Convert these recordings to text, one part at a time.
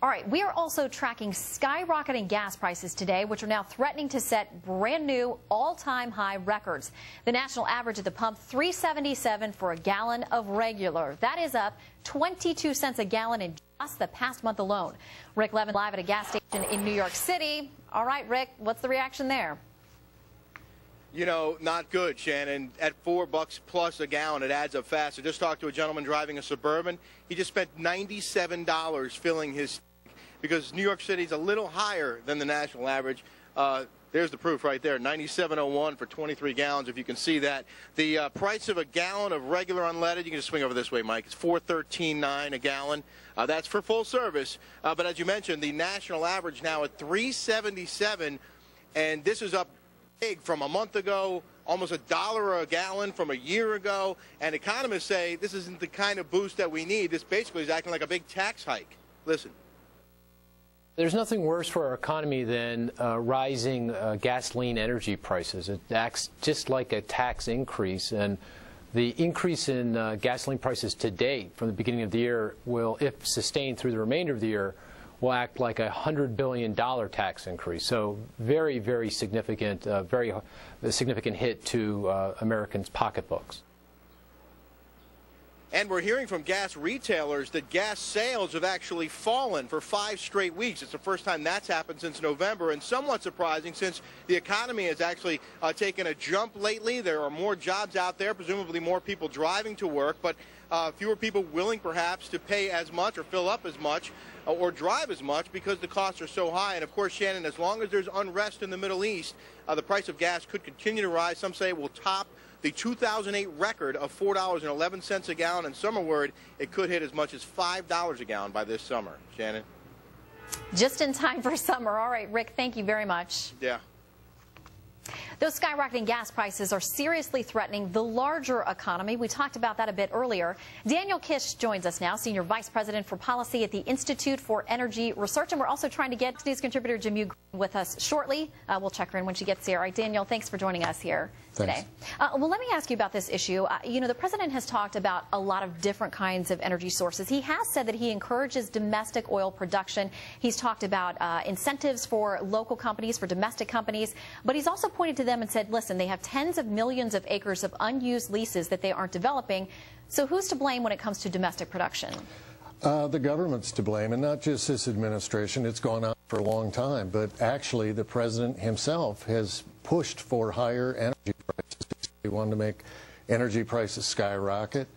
All right, we are also tracking skyrocketing gas prices today, which are now threatening to set brand new all-time high records. The national average at the pump, $3.77 for a gallon of regular. That is up 22 cents a gallon in just the past month alone. Rick Levin live at a gas station in New York City. All right, Rick, what's the reaction there? You know, not good, Shannon. At $4 plus a gallon, it adds up fast. I just talked to a gentleman driving a Suburban. He just spent $97 filling his tank because New York City is a little higher than the national average. There's the proof right there, $97.01 for 23 gallons, if you can see that. The price of a gallon of regular unleaded, you can just swing over this way, Mike, it's $4.13.9 a gallon. That's for full service. But as you mentioned, the national average now at $3.77, and this is up big from a month ago, almost $1 a gallon from a year ago. And economists say this isn't the kind of boost that we need. This basically is acting like a big tax hike. Listen. There's nothing worse for our economy than rising gasoline energy prices. It acts just like a tax increase, and the increase in gasoline prices to date from the beginning of the year will, if sustained through the remainder of the year, will act like a $100 billion tax increase. So very, very significant, very significant hit to Americans' pocketbooks. And we're hearing from gas retailers that gas sales have actually fallen for 5 straight weeks. It's the first time that's happened since November, and somewhat surprising since the economy has actually taken a jump lately. There are more jobs out there, presumably more people driving to work, but fewer people willing perhaps to pay as much or fill up as much or drive as much because the costs are so high. And of course, Shannon, as long as there's unrest in the Middle East, the price of gas could continue to rise. Some say it will top the 2008 record of $4.11 a gallon, and some are worried it could hit as much as $5 a gallon by this summer. Shannon? Just in time for summer. All right, Rick, thank you very much. Yeah. Those skyrocketing gas prices are seriously threatening the larger economy. We talked about that a bit earlier. Daniel Kish joins us now, Senior Vice President for Policy at the Institute for Energy Research. And we're also trying to get news contributor Jimmy with us shortly. We'll check her in when she gets here. All right, Daniel, thanks for joining us here today. Well, let me ask you about this issue. You know, the president has talked about a lot of different kinds of energy sources. He has said that he encourages domestic oil production. He's talked about incentives for local companies, for domestic companies, but he's also pointed to them and said, listen, they have tens of millions of acres of unused leases that they aren't developing. So who's to blame when it comes to domestic production? The government's to blame, and not just this administration. It's gone on for a long time, but actually the president himself has pushed for higher energy prices. He wanted to make energy prices skyrocket.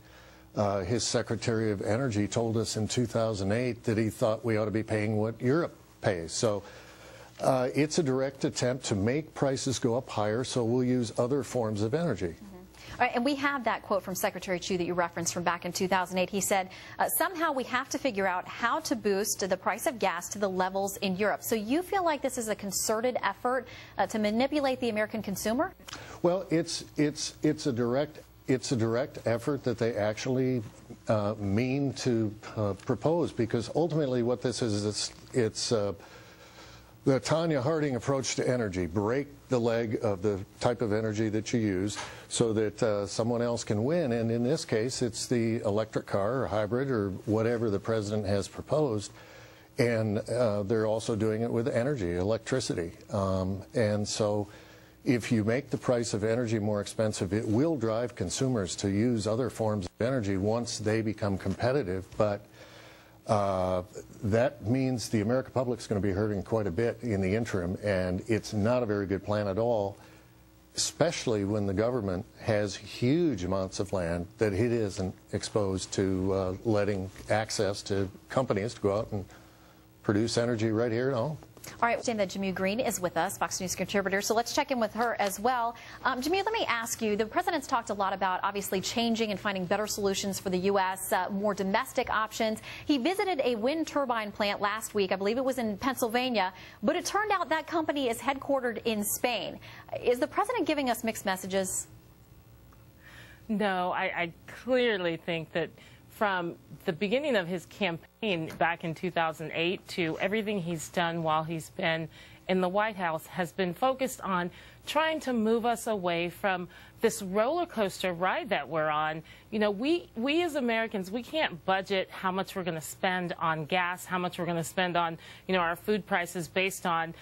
His Secretary of Energy told us in 2008 that he thought we ought to be paying what Europe pays. So it's a direct attempt to make prices go up higher, so we'll use other forms of energy. All right, and we have that quote from Secretary Chu that you referenced from back in 2008. He said, somehow we have to figure out how to boost the price of gas to the levels in Europe. So you feel like this is a concerted effort to manipulate the American consumer? Well, it's a direct effort that they actually mean to propose, because ultimately what this is, it's the Tanya Harding approach to energy. Break the leg of the type of energy that you use so that someone else can win. And in this case, it's the electric car or hybrid or whatever the president has proposed. And they're also doing it with energy, electricity. And so if you make the price of energy more expensive, it will drive consumers to use other forms of energy once they become competitive. But that means the American public is going to be hurting quite a bit in the interim, and it's not a very good plan at all, especially when the government has huge amounts of land that it isn't exposed to letting access to companies to go out and produce energy right here at home. All right, we're saying that Jimmy Green is with us, Fox News contributor, so let's check in with her as well. Jimmy, let me ask you, the president's talked a lot about obviously changing and finding better solutions for the U.S., more domestic options. He visited a wind turbine plant last week. I believe it was in Pennsylvania, but it turned out that company is headquartered in Spain. Is the president giving us mixed messages? No, I clearly think that from the beginning of his campaign back in 2008 to everything he's done while he's been in the White House has been focused on trying to move us away from this roller coaster ride that we're on. You know, we as Americans, we can't budget how much we're going to spend on gas, how much we're going to spend on, you know, our food prices based on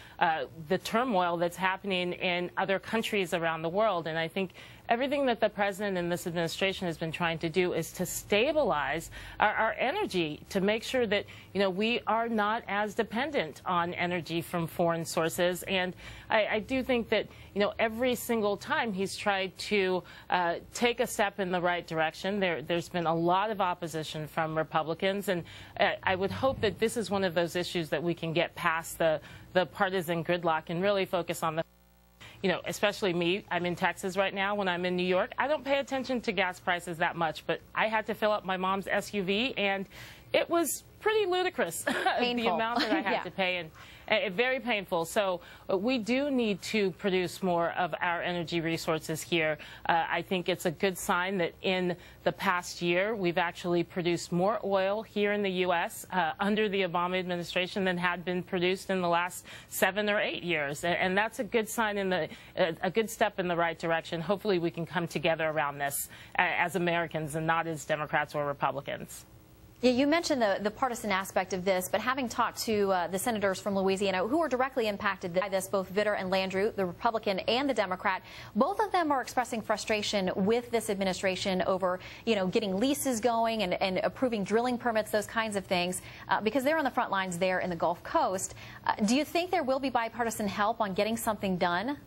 the turmoil that's happening in other countries around the world. And I think everything that the president and this administration has been trying to do is to stabilize our energy, to make sure that, you know, we are not as dependent on energy from foreign sources. And I do think that, you know, every single time he's tried to take a step in the right direction, there's been a lot of opposition from Republicans. And I would hope that this is one of those issues that we can get past the partisan gridlock and really focus on the, you know, especially me. I'm in Texas right now. When I'm in New York, I don't pay attention to gas prices that much, but I had to fill up my mom's SUV, and it was pretty ludicrous, the amount that I had to pay, and very painful. So we do need to produce more of our energy resources here. I think it's a good sign that in the past year we've actually produced more oil here in the U.S. Under the Obama administration than had been produced in the last 7 or 8 years, and that's a good sign in a good step in the right direction. Hopefully we can come together around this as Americans and not as Democrats or Republicans. Yeah, you mentioned the partisan aspect of this, but having talked to the senators from Louisiana who are directly impacted by this, both Vitter and Landrieu, the Republican and the Democrat, both of them are expressing frustration with this administration over, you know, getting leases going and approving drilling permits, those kinds of things, because they're on the front lines there in the Gulf Coast. Do you think there will be bipartisan help on getting something done?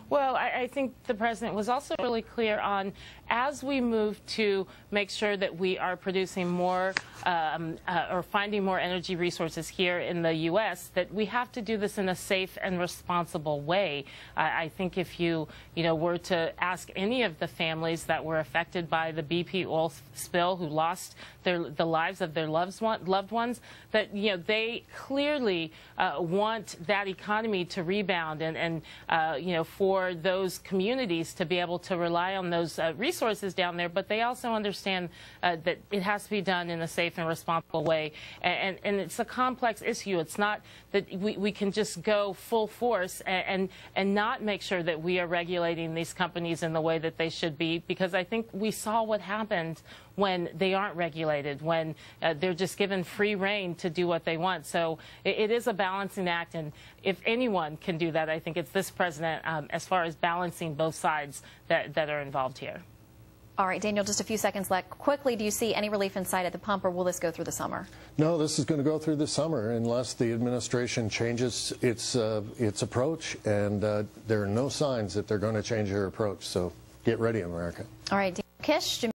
Well, I think the president was also really clear on, as we move to make sure that we are producing more or finding more energy resources here in the U.S., that we have to do this in a safe and responsible way. I think if you were to ask any of the families that were affected by the BP oil spill, who lost the lives of their loved ones, that they clearly want that economy to rebound and for those communities to be able to rely on those resources down there, but they also understand that it has to be done in a safe and responsible way. And it's a complex issue. It's not that we can just go full force and not make sure that we are regulating these companies in the way that they should be, because I think we saw what happened when they aren't regulated, when they're just given free rein to do what they want. So it is a balancing act, and if anyone can do that, I think it's this president, as far as balancing both sides that are involved here. All right, Daniel, just a few seconds left. Quickly, do you see any relief in sight at the pump, or will this go through the summer? No, this is going to go through the summer unless the administration changes its approach, and there are no signs that they're going to change their approach. So get ready, America. All right, Kish.